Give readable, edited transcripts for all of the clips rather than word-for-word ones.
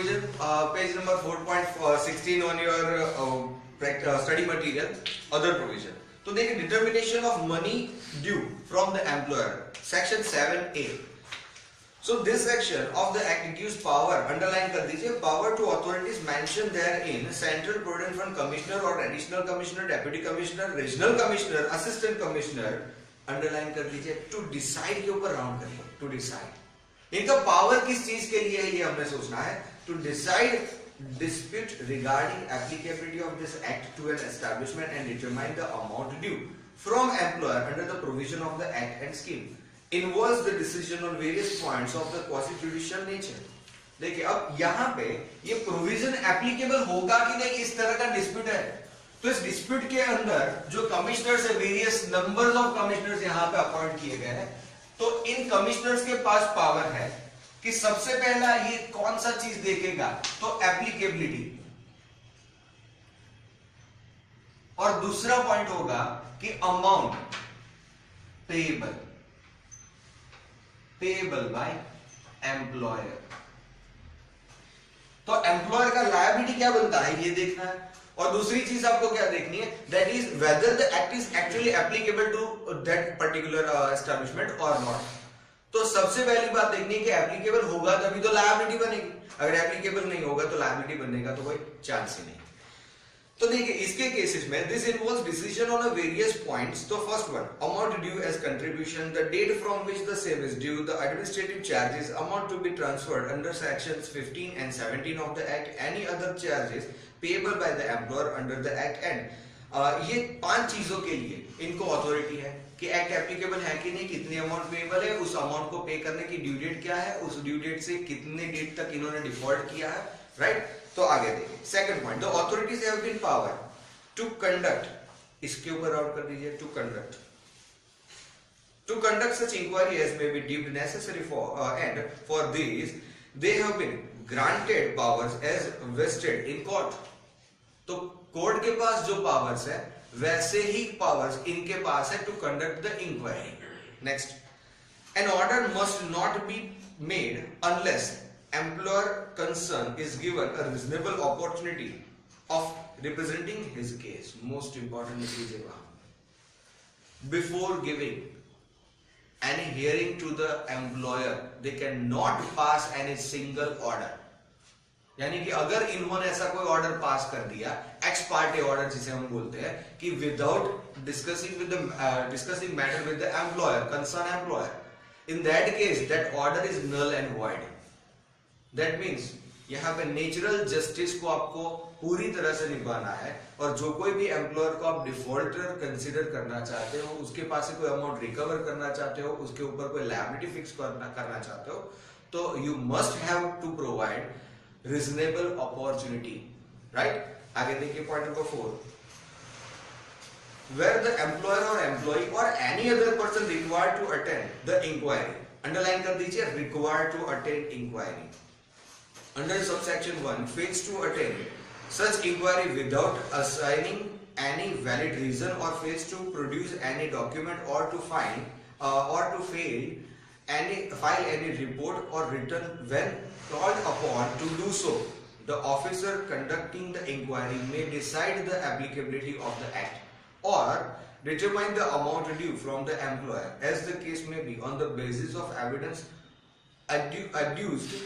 provision, page number 4.16 on your study material, other provision. तो देखिए determination of money due from the employer, section 7A. So this section of the act gives power, underline कर दीजिए, power to authorities mentioned therein, central provident fund commissioner or additional commissioner, deputy commissioner, regional commissioner, assistant commissioner, underline कर दीजिए, to decide के ऊपर round करिए, to decide. इनका power किस चीज के लिए है ये हमने सोचना है, to decide dispute regarding applicability of this act to an establishment and determine the amount due from employer under the provision of the act and scheme, involves the decision on various points of the quasi judicial nature. देखिए अब यहाँ पे ये provision applicable होगा कि नहीं, इस तरह का डिस्प्यूट है, तो इस डिस्प्यूट के अंदर जो कमिश्नर्स है, वेरियस नंबर्स ऑफ कमिश्नर्स यहाँ पे अपॉइंट किए गए हैं, तो इन कमिश्नर्स के पास पावर है कि सबसे पहला ये कौन सा चीज देखेगा, तो एप्लीकेबिलिटी, और दूसरा पॉइंट होगा कि अमाउंट पेएबल बाय एम्प्लॉयर। तो एम्प्लॉयर का लायबिलिटी क्या बनता है ये देखना है, और दूसरी चीज आपको क्या देखनी है, that is whether the act is actually applicable to that particular establishment और नॉट। तो सबसे पहली बात देखनी है कि एप्लीकेबल होगा तभी तो लायबिलिटी बनेगी, अगर एप्लीकेबल नहीं होगा तो लायबिलिटी बनने का तो कोई चांस ही नहीं। तो देखिए इसके केसेस में this involves decision on various points. तो first one, amount due as contribution, the date from which the same is due, the administrative charges, amount to be transferred under sections 15 and 17 of the act, any other charges payable by the employer under the act. And ये पांच चीजों के लिए इनको authority है कि act applicable है कि नहीं, कितनी अमाउंट पेएबल है, उस अमाउंट को पे करने की ड्यू डेट क्या है, उस ड्यू डेट से कितने डेट तक इन्होंने डिफॉल्ट किया है, राइट। तो आगे देखिए second point, the authorities have been power to conduct, इसके ऊपर आउट कर दीजिए, to conduct such inquiry as may be deemed necessary for and for this they have been granted powers as vested in court. तो court के पास जो powers है वैसे ही पावर्स इनके पास है to conduct the inquiry. Next, an order must not be made unless employer concerned is given a reasonable opportunity of representing his case. Most important is before giving any hearing to the employer they cannot pass any single order। यानी कि अगर इन्होंने ऐसा कोई order pass कर दिया, x party order जिसे हम बोलते हैं, कि without discussing matter with the employer, concern employer, in that case that order is null and void. That means यहाँ पे नेचुरल जस्टिस को आपको पूरी तरह से निभाना है, और जो कोई भी एम्प्लॉयर को आप डिफॉल्टर कंसीडर करना चाहते हो, उसके पास से कोई अमाउंट रिकवर करना चाहते हो, उसके ऊपर कोई लायबिलिटी फिक्स करना चाहते हो, तो you must have to provide reasonable opportunity, right. आगे देखिए point number 4, where the employer or employee or any other person required to attend the inquiry, underline कर दीजिए, required to attend inquiry under subsection 1 fails to attend such inquiry without assigning any valid reason or fails to produce any document or to file any report or return when called upon to do so, the officer conducting the inquiry may decide the applicability of the act or determine the amount due from the employer as the case may be on the basis of evidence adduced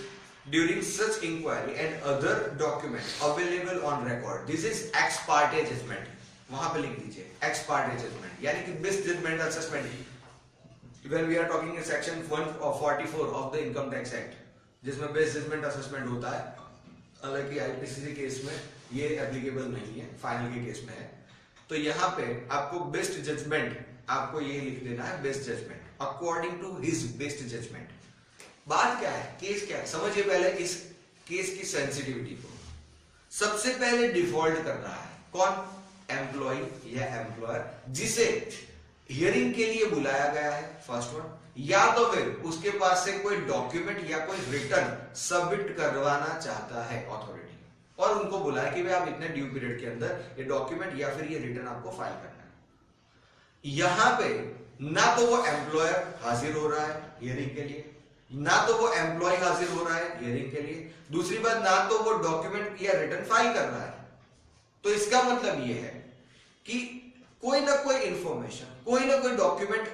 during such inquiry and other documents available on record. This is ex parte judgment, वहां पे लिख दीजिए ex parte judgment, यानी कि best judgment assessment when we are talking in section 144 of the income tax act, जिसमें best judgment assessment होता है। हालांकि आईपीसीसी केस में ये एप्लीकेबल नहीं है, फाइनल के केस में है। तो यहाँ पे आपको बेस्ट जजमेंट, आपको ये लिख देना है best judgement according to his best judgement. बात क्या है, केस क्या है, समझिए पहले इस केस की सेंसिटिविटी को। सबसे पहले डिफॉल्ट कर रहा है कौन, एम्प्लॉय या एम्प्लॉयर, जिसे हियरिंग के लिए बुलाया गया है, फर्स्ट वन, या तो फिर उसके पास से कोई डॉक्यूमेंट या कोई रिटर्न सबमिट करवाना चाहता है अथॉरिटी, और उनको बुलाया कि भाई आप इतने ड्यू पीरियड के अंदर ये डॉक्यूमेंट या फिर ये रिटर्न आपको फाइल करना है। यहां पे ना तो वो एम्प्लॉयर हाजिर हो रहा है हियरिंग के लिए, ना तो वो एम्प्लॉय हाजिर हो रहा है हियरिंग के लिए, दूसरी बात ना तो वो डॉक्यूमेंट या रिटर्न फाइल कर रहा है। तो इसका मतलब ये है कि कोई ना कोई इंफॉर्मेशन, कोई ना कोई डॉक्यूमेंट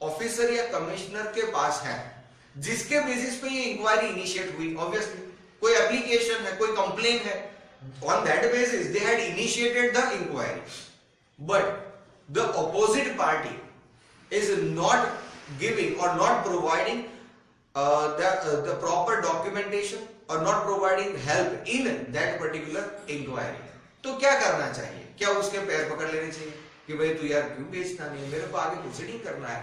ऑफिसर या कमिश्नर के पास है जिसके बेसिस पे ये इंक्वायरी इनिशिएट हुई। ऑब्वियसली कोई एप्लीकेशन है, कोई कंप्लेन है, on that basis they had initiated the inquiry, but the opposite party is not giving और not providing the proper documentation or not providing help in that particular inquiry। तो क्या करना चाहिए? क्या उसके पैर पकड़ लेने चाहिए कि भाई तू यार क्यों भेजना नहीं, मेरे को आगे प्रोसीडिंग करना है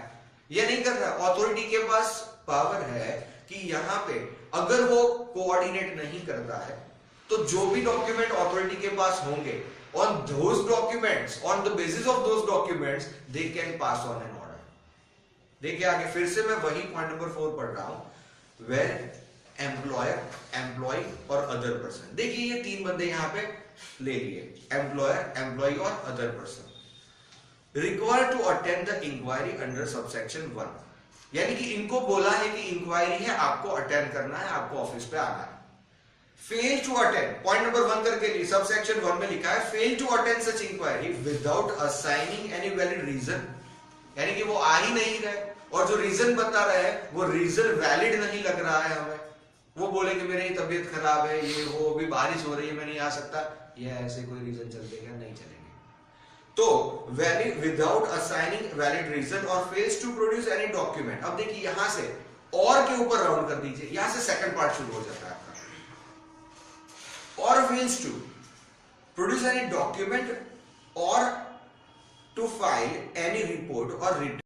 या नहीं करना? अथॉरिटी के पास पावर है कि यहाँ पे अगर वो कोऑर्डिनेट नहीं करता है तो जो भी डॉक्यूमेंट अथॉरिटी के पास होंगे, on those documents, on the basis of those documents, they can pass on an order। देखिए आगे फिर से मैं वही पॉइंट नंबर 4 पढ़ रहा हूं, वेयर एम्प्लॉयर, एम्प्लॉय और अदर पर्सन। देखिए ये तीन बंदे यहां पे ले लिए, एम्प्लॉयर, एम्प्लॉय और other person, required to attend the inquiry under subsection 1। यानी कि इनको बोला है कि इंक्वायरी है, आपको अटेंड करना है, आपको ऑफिस पे आना है। Fail to attend, point number 1 करके लिए सबसेक्शन 1 में लिखा है fail to attend such inquiry without assigning any valid reason, यानी कि वो आ ही नहीं रहे और जो रीजन बता रहे हैं वो रीजन वैलिड नहीं लग रहा है हमें। वो बोले कि मेरी तबीयत खराब है, ये वो, अभी बारिश हो रही है, मैं नहीं आ सकता, या ऐसे कोई रीजन चलते क्या? नहीं चलेंगे। तो valid without assigning valid reason और fails to produce any document. अब देखिए यहां से और के ऊपर राउंड कर दीजिए, यहां से सेकंड पार्ट शुरू हो जाता है आपका। और fails to produce any document और to file any report or return